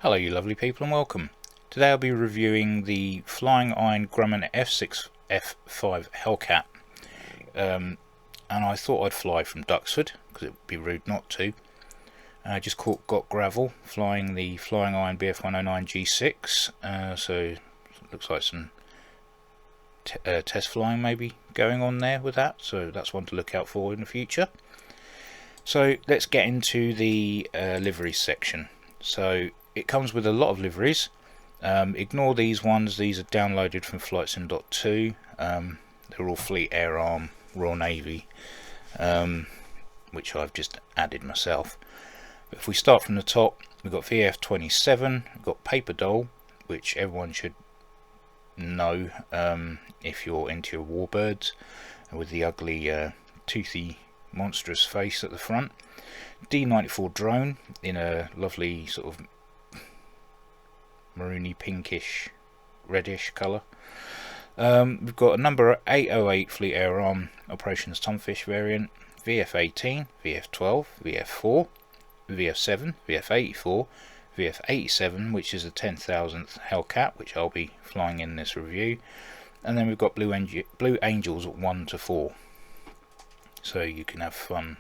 Hello you lovely people and welcome. Today I'll be reviewing the FlyingIron Grumman F6F-5 Hellcat. And I thought I'd fly from Duxford because it would be rude not to. I just got gravel flying the FlyingIron BF109 G6, so it looks like some test flying maybe going on there with that, so that's one to look out for in the future. So let's get into the liveries section. So it comes with a lot of liveries. Ignore these ones, these are downloaded from FlightSim.2. They're all Fleet Air Arm, Royal Navy, which I've just added myself. But if we start from the top, we've got VF27, we've got Paper Doll, which everyone should know if you're into your Warbirds, with the ugly toothy monstrous face at the front. D94 drone in a lovely sort of maroony pinkish reddish colour. We've got a number 808 Fleet Air Arm Operations Tunfish variant, VF18, VF12, VF4, VF7, VF84, VF87, which is a 10,000th Hellcat, which I'll be flying in this review, and then we've got Blue Angels 1 to 4. So you can have fun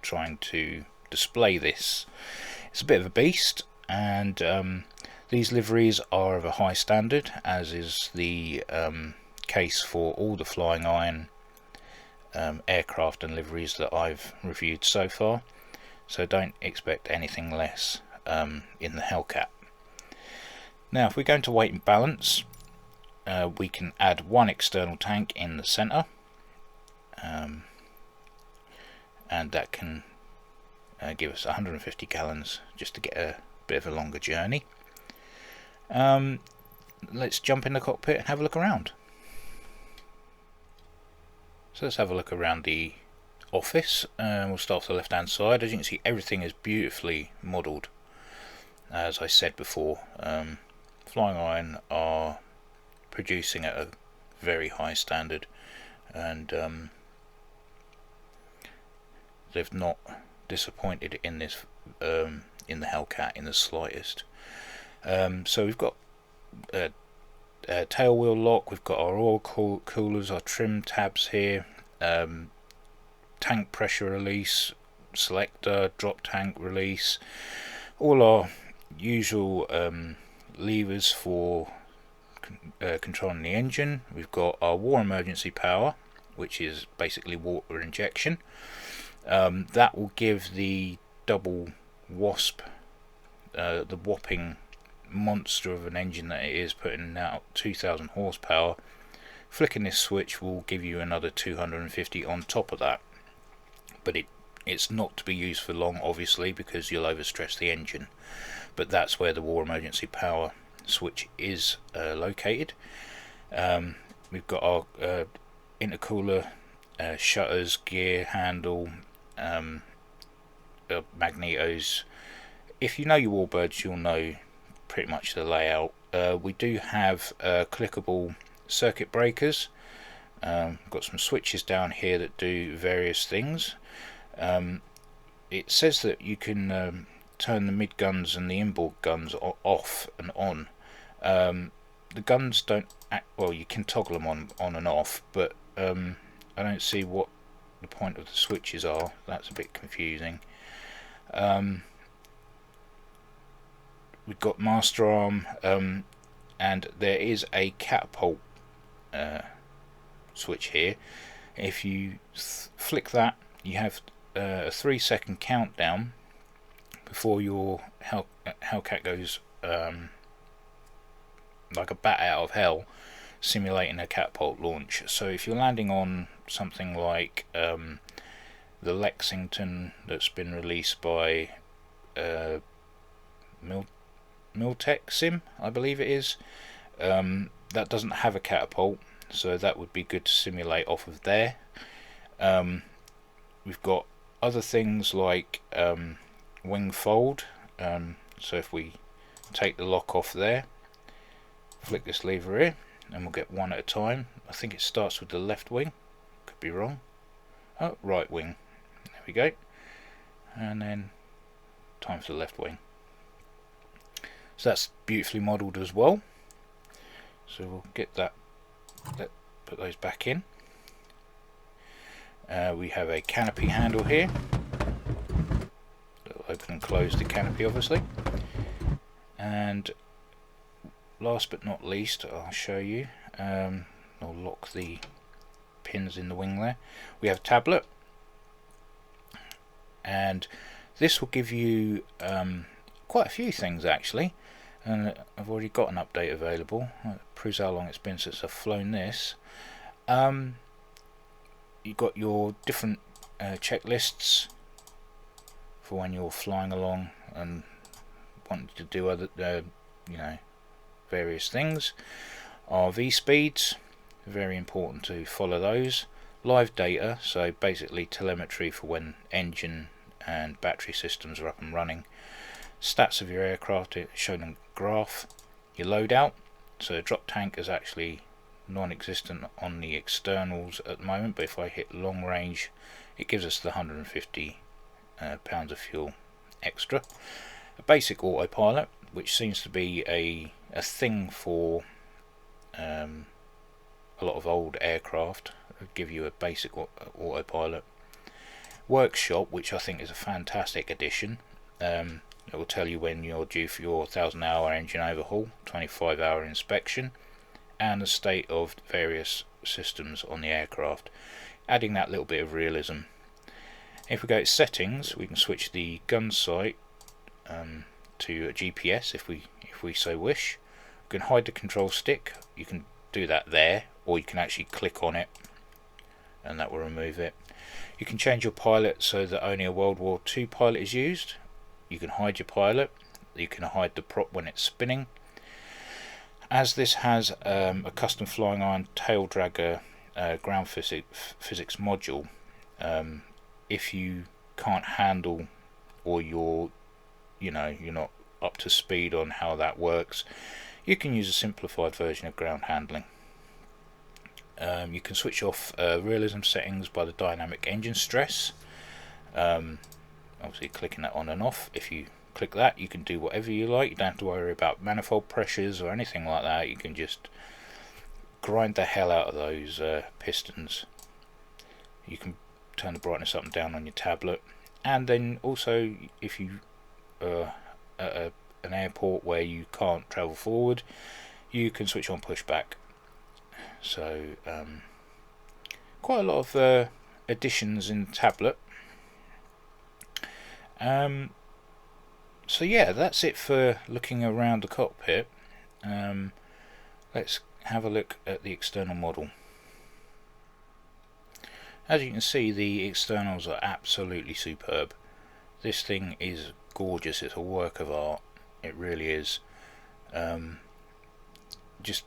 trying to display this. It's a bit of a beast, and these liveries are of a high standard, as is the case for all the FlyingIron aircraft and liveries that I've reviewed so far. So don't expect anything less in the Hellcat. Now if we go into weight and balance, we can add one external tank in the centre, and that can give us 150 gallons just to get a bit of a longer journey. Let's jump in the cockpit and have a look around. So let's have a look around the office. We'll start off the left hand side. As you can see, everything is beautifully modelled. As I said before, FlyingIron are producing at a very high standard, and they've not disappointed in this in the Hellcat in the slightest. So we've got a tail wheel lock, we've got our oil coolers, our trim tabs here, tank pressure release, selector, drop tank release, all our usual levers for controlling the engine. We've got our war emergency power, which is basically water injection. That will give the double wasp, the whopping monster of an engine that it is, putting out 2,000 horsepower. Flicking this switch will give you another 250 on top of that, but it's not to be used for long, obviously, because you'll overstress the engine. But that's where the war emergency power switch is located. We've got our intercooler, shutters, gear handle, magnetos. If you know your Warbirds, you'll know pretty much the layout. We do have clickable circuit breakers. Got some switches down here that do various things. It says that you can turn the mid guns and the inboard guns off and on. The guns don't well, you can toggle them on and off, but I don't see what the point of the switches are. That's a bit confusing. We've got master arm, and there is a catapult switch here. If you flick that, you have a 3-second countdown before your Hellcat goes like a bat out of hell, simulating a catapult launch. So if you're landing on something like the Lexington that's been released by Miltech Sim, I believe it is, that doesn't have a catapult, so that would be good to simulate off of there. We've got other things like wing fold, so if we take the lock off there, flick this lever here, and we'll get one at a time. I think it starts with the left wing, could be wrong. Oh, right wing, there we go, and then time for the left wing. So that's beautifully modelled as well. So we'll get that, put those back in. We have a canopy handle here. It'll open and close the canopy obviously. And last but not least, I'll show you, I'll lock the pins in the wing there. We have a tablet, and this will give you quite a few things actually, and I've already got an update available. That proves how long it's been since I've flown this. You've got your different checklists for when you're flying along and wanting to do other you know, various things. RV speeds, very important to follow those. Live data, so basically telemetry for when engine and battery systems are up and running. Stats of your aircraft shown in graph. Your loadout, so the drop tank is actually non-existent on the externals at the moment, but if I hit long range it gives us the 150 pounds of fuel extra. A basic autopilot, which seems to be a thing for a lot of old aircraft. It'll give you a basic autopilot. Workshop, which I think is a fantastic addition. It will tell you when you're due for your 1000-hour engine overhaul, 25-hour inspection, and the state of various systems on the aircraft, adding that little bit of realism. If we go to settings, we can switch the gun sight to a GPS if we so wish. We can hide the control stick. You can do that there, or you can actually click on it and that will remove it. You can change your pilot so that only a World War II pilot is used. You can hide your pilot. You can hide the prop when it's spinning. As this has a custom FlyingIron tail dragger ground physics module, if you can't handle, or you're not up to speed on how that works, you can use a simplified version of ground handling. You can switch off realism settings by the dynamic engine stress, obviously clicking that on and off. If you click that, you can do whatever you like. You don't have to worry about manifold pressures or anything like that. You can just grind the hell out of those pistons. You can turn the brightness up and down on your tablet, and then also if you at an airport where you can't travel forward, you can switch on pushback. So quite a lot of additions in the tablet. So yeah, that's it for looking around the cockpit. Let's have a look at the external model. As you can see, the externals are absolutely superb. This thing is gorgeous. It's a work of art. It really is. Just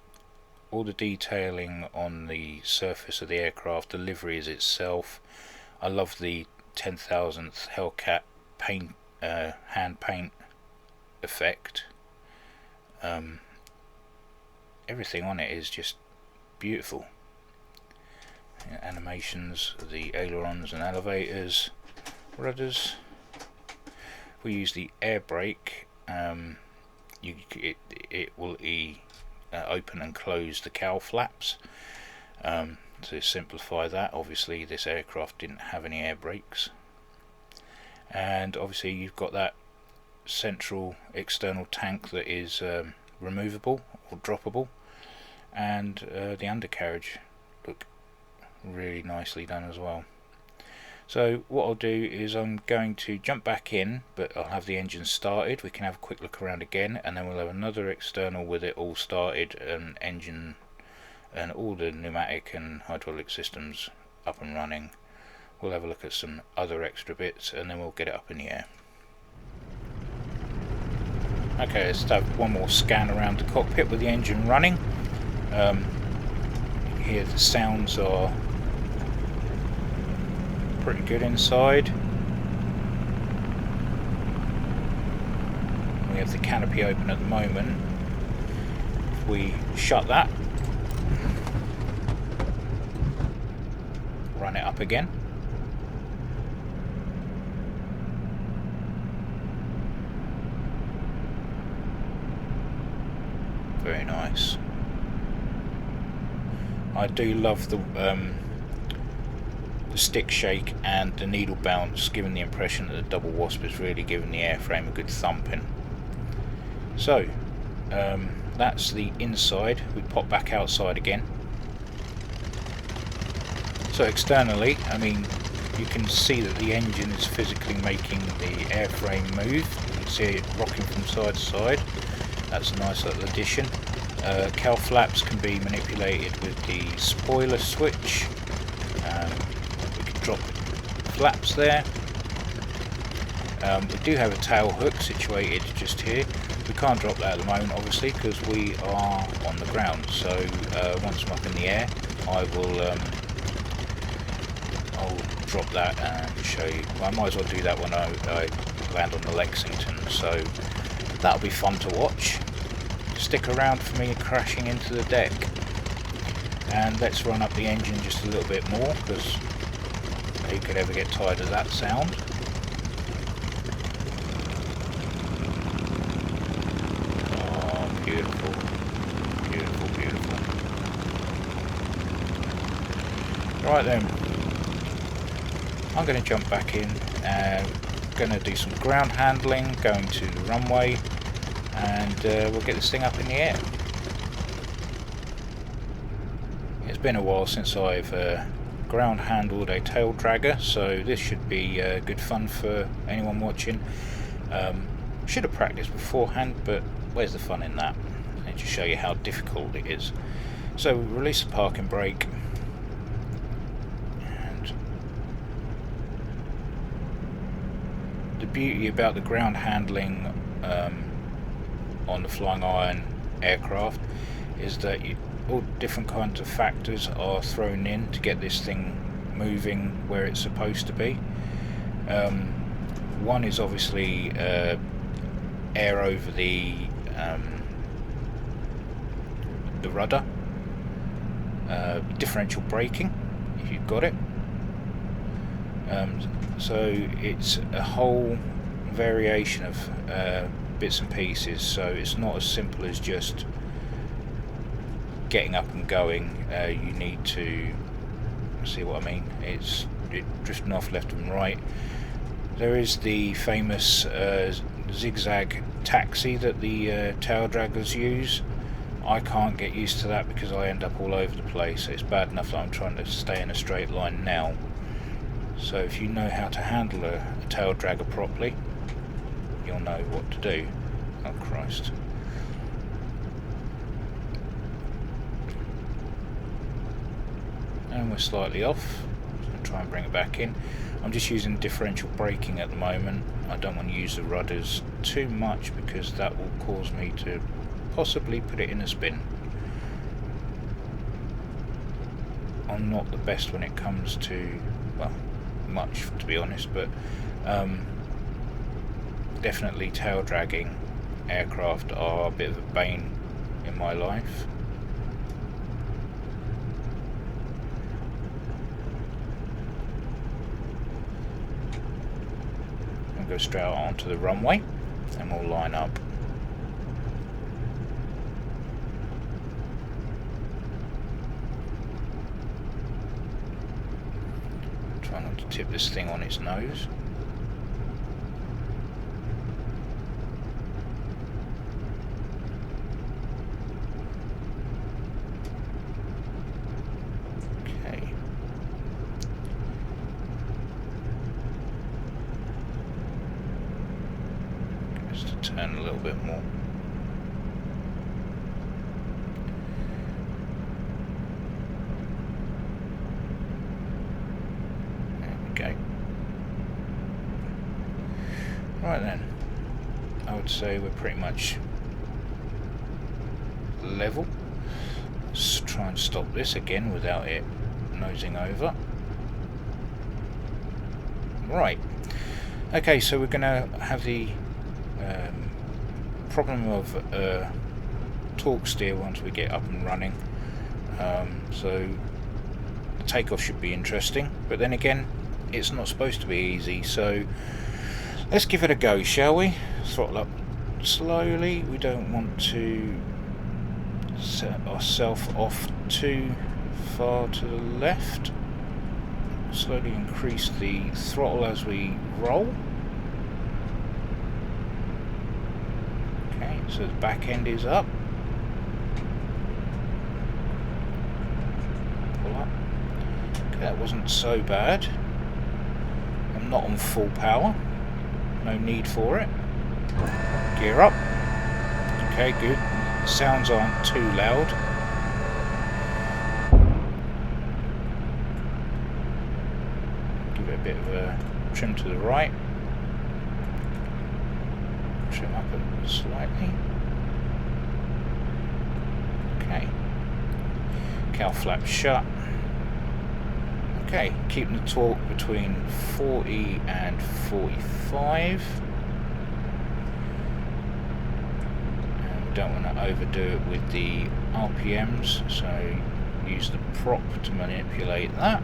all the detailing on the surface of the aircraft, the liveries itself. I love the 10,000th Hellcat paint, hand paint effect. Everything on it is just beautiful. Animations, the ailerons and elevators, rudders. We use the air brake. It will open and close the cowl flaps. To simplify that, obviously this aircraft didn't have any air brakes, and obviously you've got that central external tank that is removable or droppable, and the undercarriage look really nicely done as well. So what I'll do is I'm going to jump back in, but I'll have the engine started. We can have a quick look around again, and then we'll have another external with it all started, and engine and all the pneumatic and hydraulic systems up and running. We'll have a look at some other extra bits, and then we'll get it up in the air. Okay, let's have one more scan around the cockpit with the engine running. Here the sounds are pretty good inside. We have the canopy open at the moment. If we shut that, run it up again, Very nice. I do love the stick shake and the needle bounce, giving the impression that the double wasp is really giving the airframe a good thumping. So that's the inside. We pop back outside again. So externally, I mean, you can see that the engine is physically making the airframe move. You can see it rocking from side to side. That's a nice little addition. Cowl flaps can be manipulated with the spoiler switch. We can drop flaps there. We do have a tail hook situated just here. We can't drop that at the moment, obviously, because we are on the ground. So once I'm up in the air, I'll drop that and show you. Well, I might as well do that when I land on the Lexington. So that'll be fun to watch. Stick around for me crashing into the deck. And let's run up the engine just a little bit more, because who could ever get tired of that sound? Oh, beautiful. Beautiful, beautiful. Right then. I'm going to jump back in, going to do some ground handling, going to the runway, and we'll get this thing up in the air. It's been a while since I've ground handled a tail dragger, so this should be good fun for anyone watching. Should have practiced beforehand, but where's the fun in that? I need to show you how difficult it is. So we release the parking brake. The beauty about the ground handling on the FlyingIron aircraft is that all different kinds of factors are thrown in to get this thing moving where it's supposed to be. One is obviously air over the rudder, differential braking if you've got it. So it's a whole variation of bits and pieces, so it's not as simple as just getting up and going. You need to see what I mean. It's drifting off left and right. There is the famous zigzag taxi that the tail draggers use. I can't get used to that because I end up all over the place. It's bad enough that I'm trying to stay in a straight line now. So if you know how to handle a tail dragger properly, you'll know what to do. Oh Christ. And we're slightly off, so I'll try and bring it back in. I'm just using differential braking at the moment. I don't want to use the rudders too much because that will cause me to possibly put it in a spin. I'm not the best when it comes to, well, much to be honest, but definitely tail dragging aircraft are a bit of a bane in my life. I'll go straight out onto the runway and we'll line up. Try not to tip this thing on its nose. Okay. Just to turn a little bit more. Right then, I would say we're pretty much level. Let's try and stop this again without it nosing over. Right, okay, so we're going to have the problem of torque steer once we get up and running. So the takeoff should be interesting, but then again, it's not supposed to be easy, so let's give it a go, shall we? Throttle up slowly. We don't want to set ourselves off too far to the left. Slowly increase the throttle as we roll. Okay, so the back end is up. Pull up. Okay, that wasn't so bad. I'm not on full power. No need for it. Gear up. Okay, good. The sounds aren't too loud. Give it a bit of a trim to the right. Trim up slightly. Okay. Cowl flap shut. Okay, keeping the torque between 40 and 45. And we don't want to overdo it with the RPMs, so use the prop to manipulate that.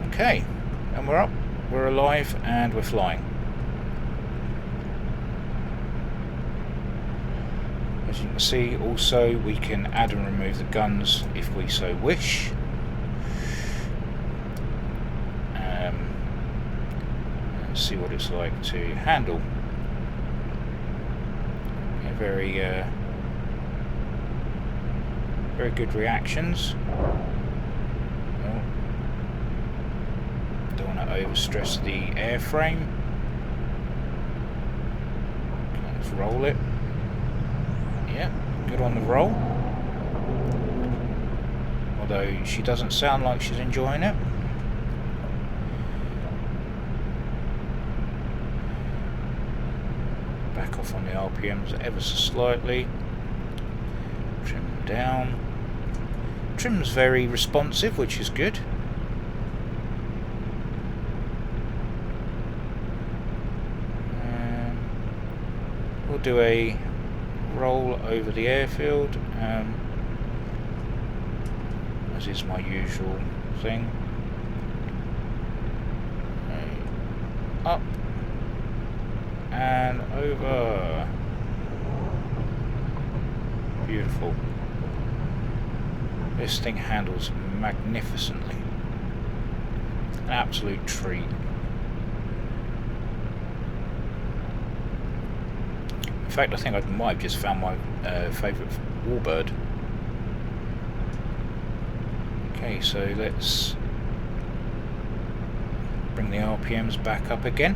Okay, and we're up, we're alive, and we're flying. As you can see, also we can add and remove the guns if we so wish. Let's see what it's like to handle. Okay, very good reactions. Oh. Don't want to overstress the airframe. Okay, let's roll it. Yeah, good on the roll. Although she doesn't sound like she's enjoying it. Back off on the RPMs ever so slightly. Trim them down. Trim's very responsive, which is good. We'll do a roll over the airfield, as is my usual thing. Up and over. Beautiful. This thing handles magnificently. An absolute treat. In fact, I think I might have just found my favourite Warbird. Okay, so let's bring the RPMs back up again.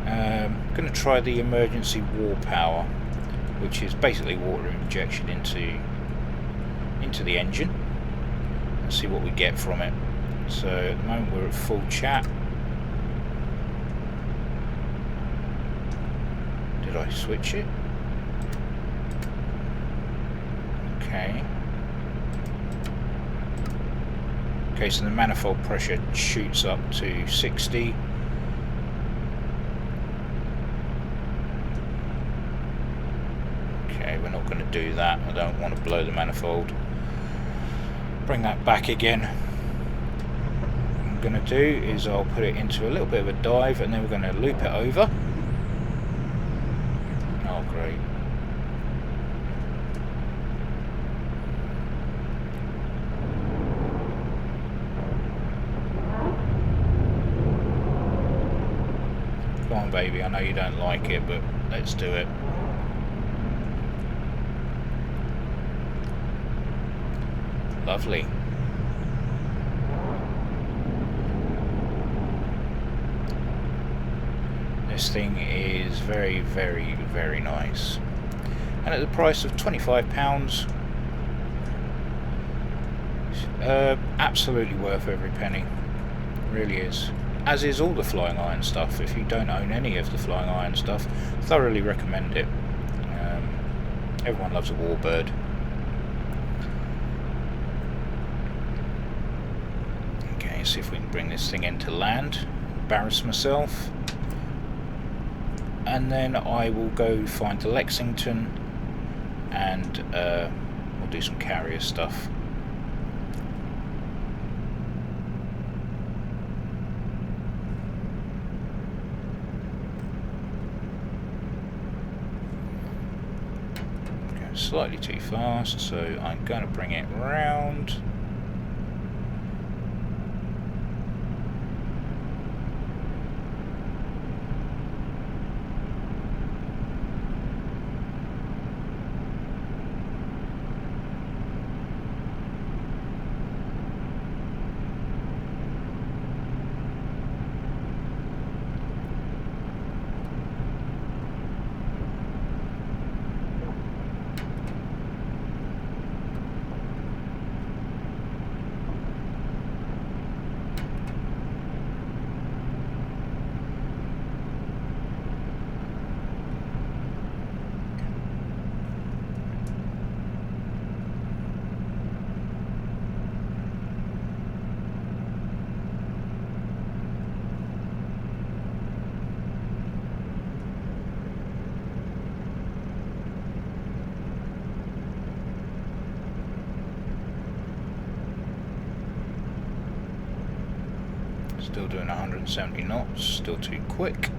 I'm going to try the emergency war power, which is basically water injection into the engine, and see what we get from it. So at the moment we're at full chat. Did I switch it? Okay. Okay, so the manifold pressure shoots up to 60. Okay, we're not going to do that. I don't want to blow the manifold. Bring that back again. What I'm going to do is I'll put it into a little bit of a dive, and then we're going to loop it over. Oh, great. Come on, baby, I know you don't like it, but let's do it. Lovely. This thing is very, very, very nice. And at the price of £25, absolutely worth every penny. Really is. As is all the Flying Iron stuff. If you don't own any of the Flying Iron stuff, thoroughly recommend it. Everyone loves a Warbird. Okay, see if we can bring this thing into land. Embarrass myself. And then I will go find the Lexington, and we'll do some carrier stuff. Okay. going slightly too fast, so I'm going to bring it round. Still doing 170 knots, still too quick.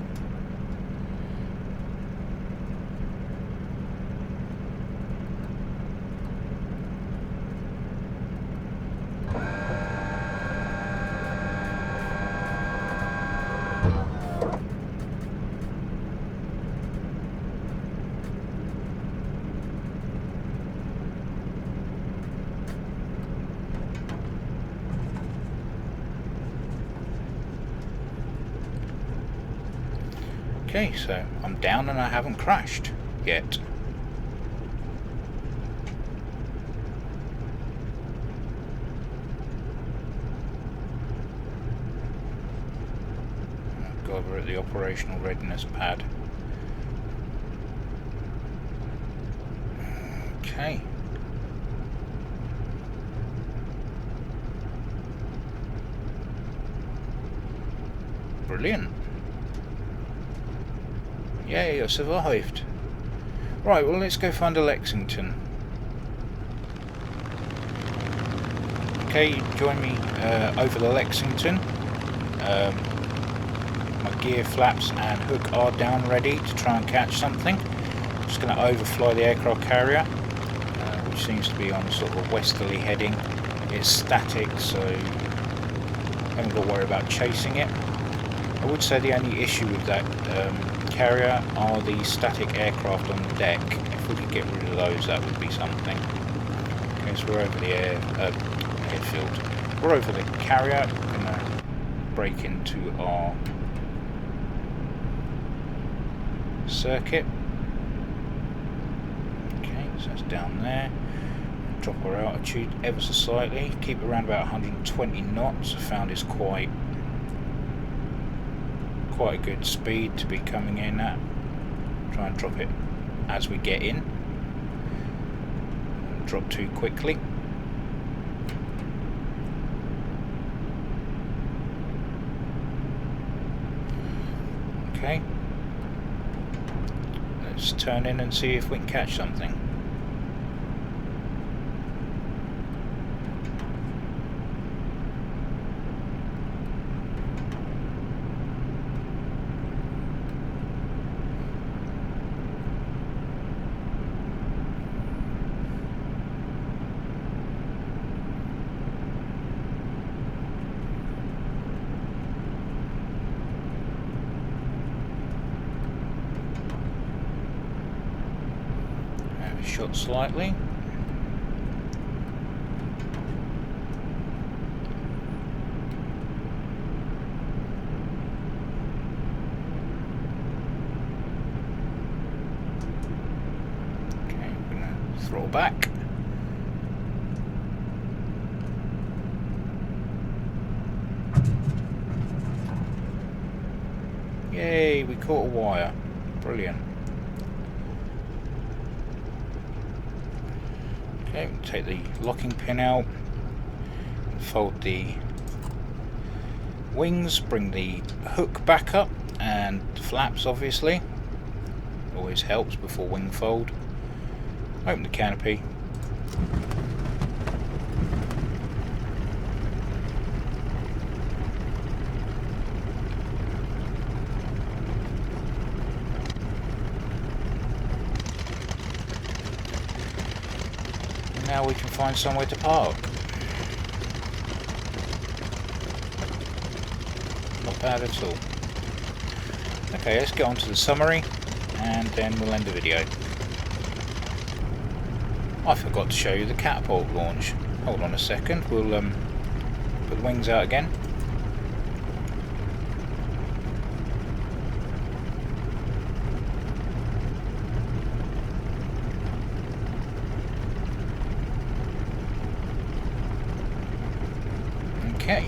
Okay, so I'm down and I haven't crashed yet. Oh God, we're at the operational readiness pad. Okay. Brilliant. Yay, I survived. Right, well, let's go find a Lexington. Okay, join me over the Lexington. My gear flaps and hook are down ready to try and catch something. I'm just going to overfly the aircraft carrier, which seems to be on sort of a westerly heading. It's static, so I haven't got to worry about chasing it. I would say the only issue with that carrier are the static aircraft on the deck. If we could get rid of those, that would be something. Okay, so we're over the airfield. We're over the carrier. We're going to break into our circuit. Okay, so it's down there. Drop our altitude ever so slightly. Keep it around about 120 knots. I found it's quite a good speed to be coming in at. Try and drop it as we get in. Don't drop too quickly. Okay. Let's turn in and see if we can catch something. Shot slightly. Okay, I'm gonna throttle back. Yay, we caught a wire. Brilliant. Okay, take the locking pin out, fold the wings, bring the hook back up, and the flaps obviously. Always helps before wing fold. Open the canopy. Now we can find somewhere to park. Not bad at all. Okay, let's get on to the summary and then we'll end the video. I forgot to show you the catapult launch. Hold on a second, we'll put the wings out again. Okay,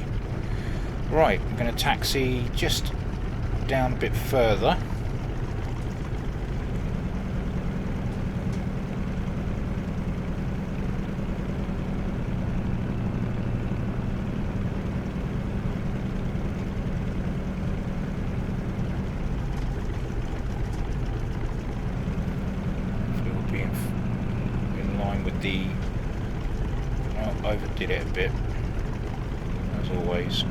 right, I'm going to taxi just down a bit further. We'll be in line with the... Oh, overdid it a bit. As always,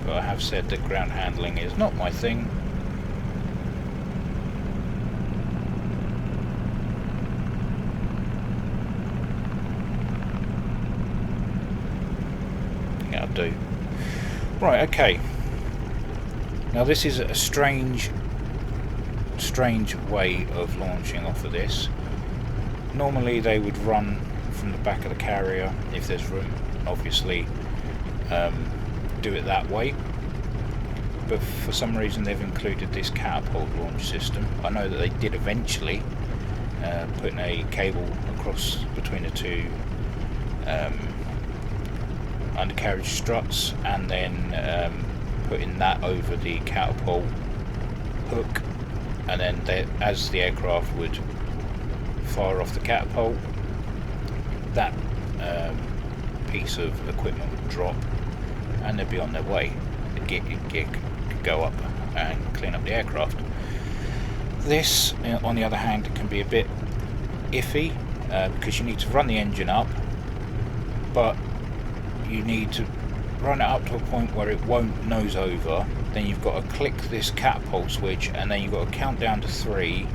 but I have said that ground handling is not my thing. Yeah, I'll do. Right, okay. Now this is a strange way of launching off of this. Normally they would run from the back of the carrier if there's room, obviously do it that way, but for some reason they've included this catapult launch system. I know that they did eventually putting a cable across between the two undercarriage struts and then putting that over the catapult hook, and then as the aircraft would fire off the catapult, that piece of equipment would drop and they'd be on their way. The gig could go up and clean up the aircraft. This, on the other hand, can be a bit iffy because you need to run the engine up, but you need to run it up to a point where it won't nose over. Then you've got to click this catapult switch and then you've got to count down to 3,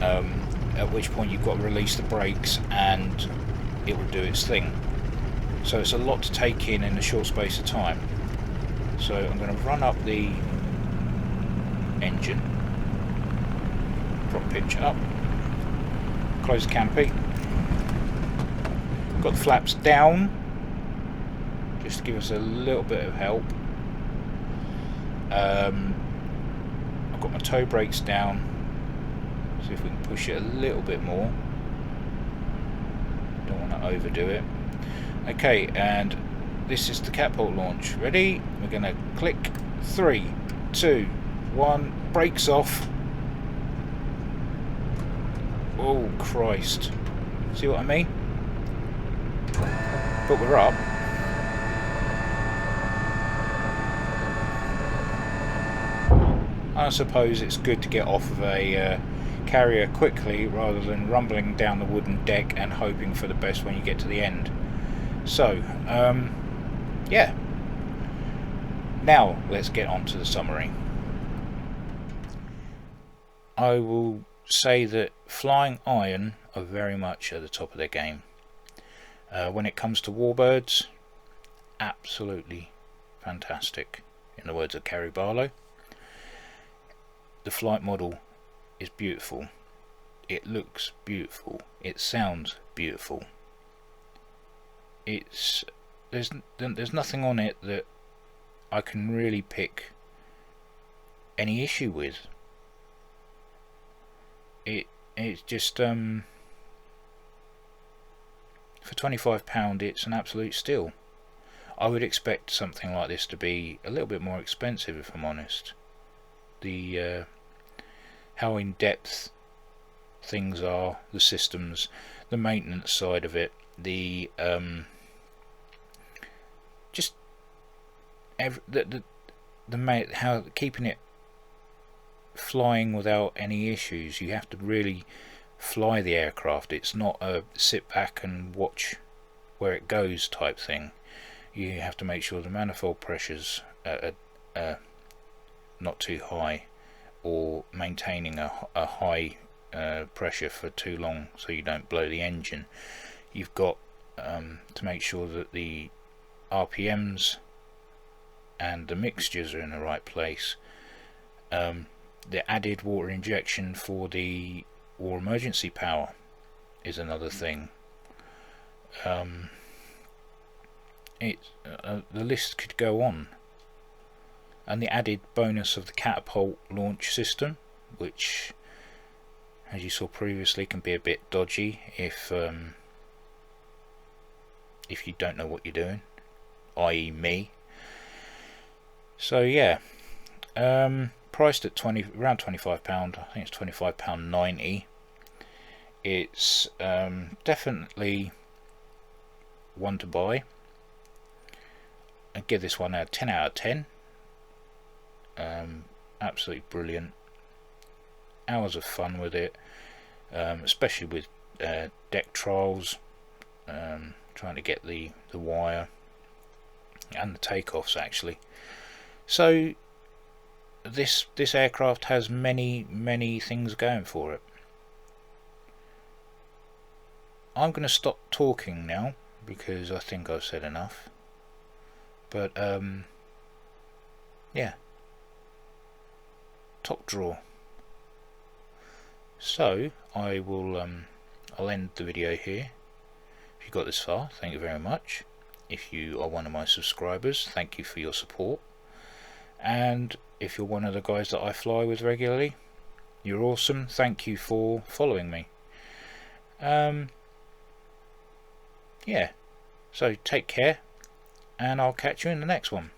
at which point you've got to release the brakes and it will do its thing. So it's a lot to take in a short space of time. So I'm going to run up the engine, drop pitch up, close the canopy, got the flaps down just to give us a little bit of help. I've got my toe brakes down, see if we can push it a little bit more. Don't want to overdo it. Okay, and this is the catapult launch. Ready? We're going to click 3, 2, 1, brakes off. Oh Christ, see what I mean? But we're up. I suppose it's good to get off of a carrier quickly rather than rumbling down the wooden deck and hoping for the best when you get to the end. So, yeah. Now let's get on to the summary. I will say that FlyingIron are very much at the top of their game. When it comes to Warbirds, absolutely fantastic, in the words of Kerry Barlow. The flight model is beautiful, it looks beautiful, it sounds beautiful. There's nothing on it that I can really pick any issue with. It's just for £25 it's an absolute steal. I would expect something like this to be a little bit more expensive, if I'm honest. The how in depth things are, the systems, the maintenance side of it, the just how keeping it flying without any issues. You have to really fly the aircraft. It's not a sit back and watch where it goes type thing. You have to make sure the manifold pressures are not too high, or maintaining a high pressure for too long so you don't blow the engine. You've got to make sure that the RPMs and the mixtures are in the right place. The added water injection for the war emergency power is another thing. The list could go on. And the added bonus of the catapult launch system, which, as you saw previously, can be a bit dodgy if you don't know what you're doing, i.e. me. So yeah, priced at around £25. I think it's £25.90. It's definitely one to buy. I'd give this one a 10 out of 10. Absolutely brilliant. Hours of fun with it, especially with deck trials, trying to get the wire and the takeoffs actually. So this aircraft has many things going for it. I'm going to stop talking now because I think I've said enough. But yeah, top draw. So I will I'll end the video here. If you got this far, thank you very much. If you are one of my subscribers, thank you for your support. And if you're one of the guys that I fly with regularly, you're awesome. Thank you for following me. Yeah, so take care, and I'll catch you in the next one.